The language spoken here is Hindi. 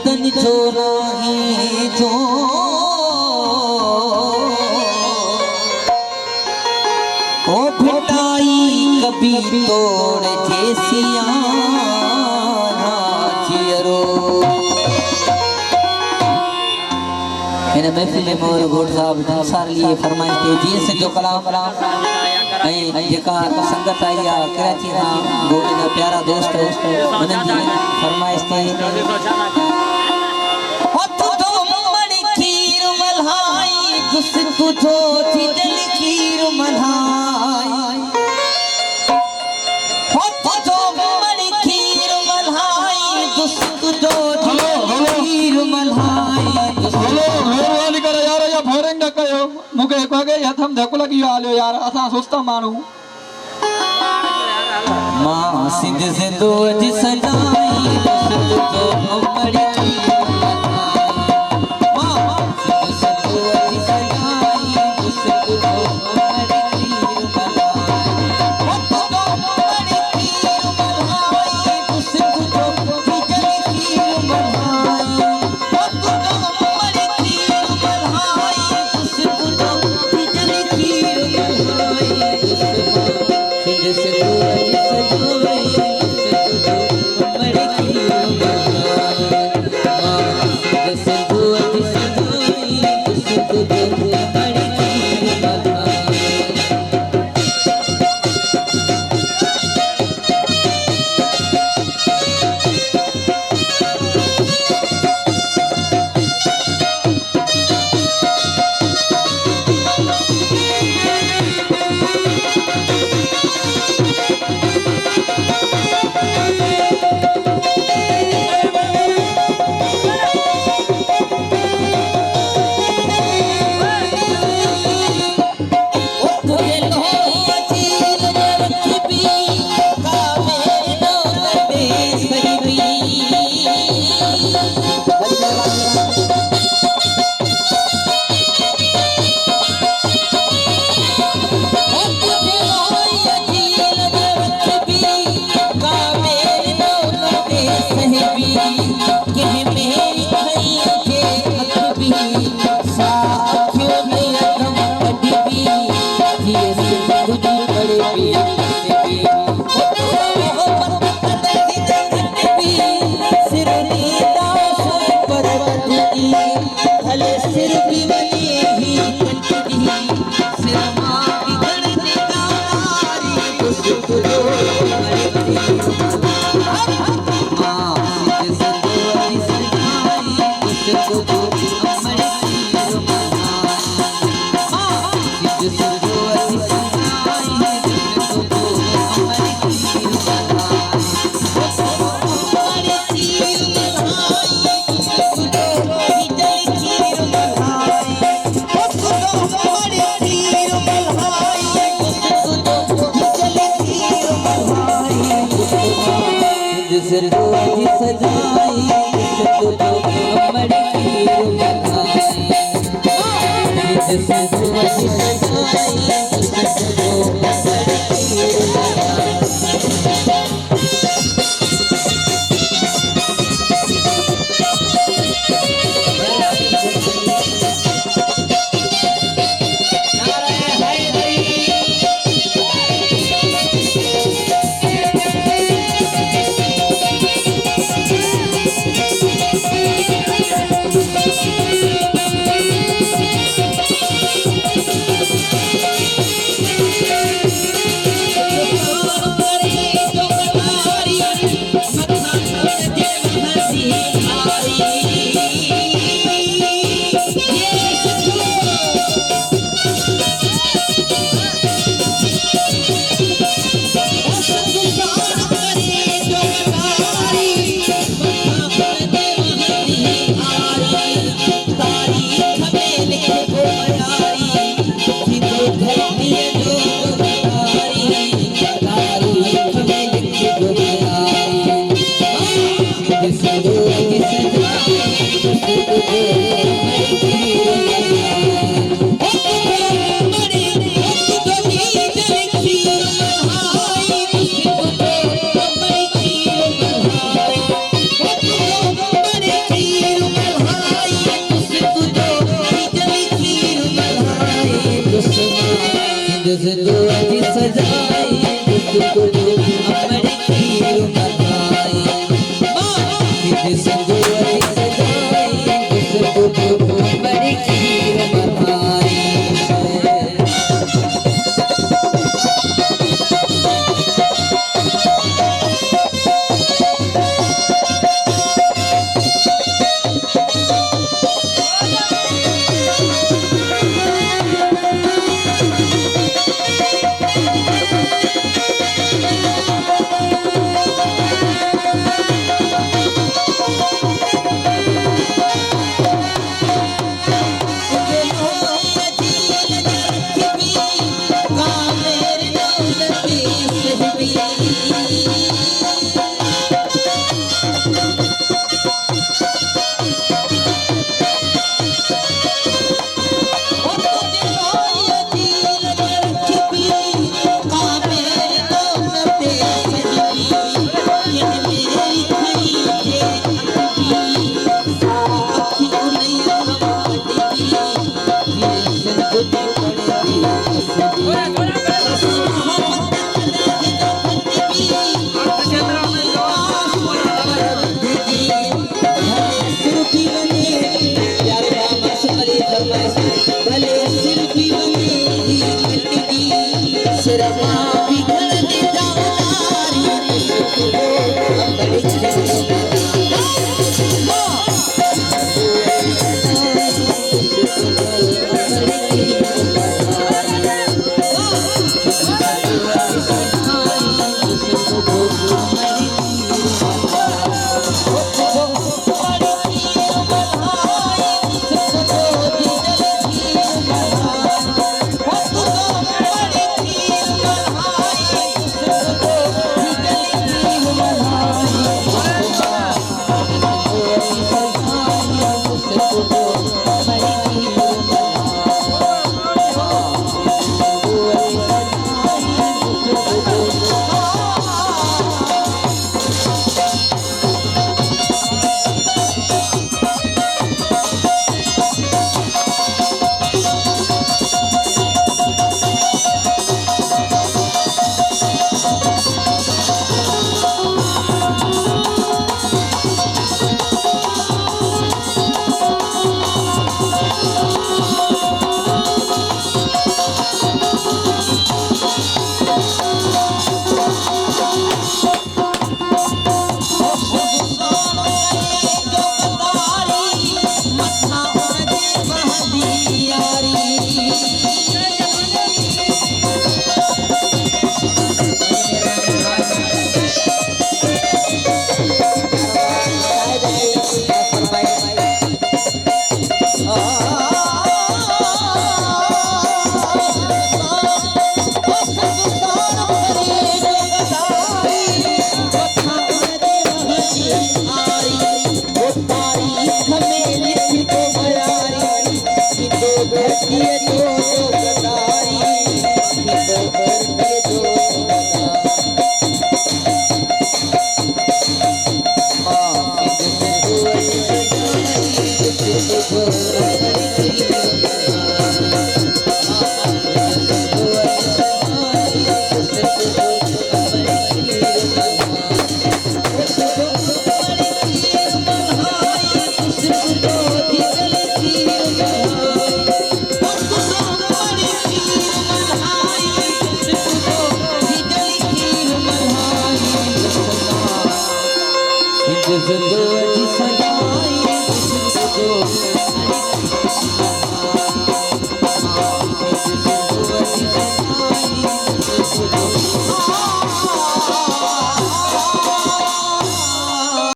तन जो नाही जो ओ फिटाई कभी तोड़ जैसिया नाचियरो इन महफिल में मोर घोट साहब सार लिए फरमाइश थे जी से जो कलाम जेका संगत आई है कराची ना घोट का प्यारा दोस्त उन्हनि जी फरमाइश थे हथ तो मड़ी खीर मल्हाई दुस तुझो थी दिल खीर मल्हाई हथ तो मड़ी खीर मल्हाई दुस तुझो थी खीर मल्हाई मुके कोगे यथम धक लगी आलो यार असा सुस्ता मानू मां सिंध सिंधु जी सजाई सिंध तो अमड़ी की मां सिंध सिंधु जी सजाई सिंध तो अमड़ी की मत तो अमड़ी की मल्हाई सिंध तो बिजली की मल्हाई मत तो अमड़ी की मल्हाई सिंध तो बिजली की मल्हाई सिंध सिंधु जी सजाई सिंध तो अमड़ी की मल्हाई सिंध सिंधु जी सजाई सिंध तो अमड़ी की मल्हाई सिंदूर सजाई उसको अमर खीर बनाई सिंदूर सजाई उसको अमर खीर बनाई जिस दो जिस सजाई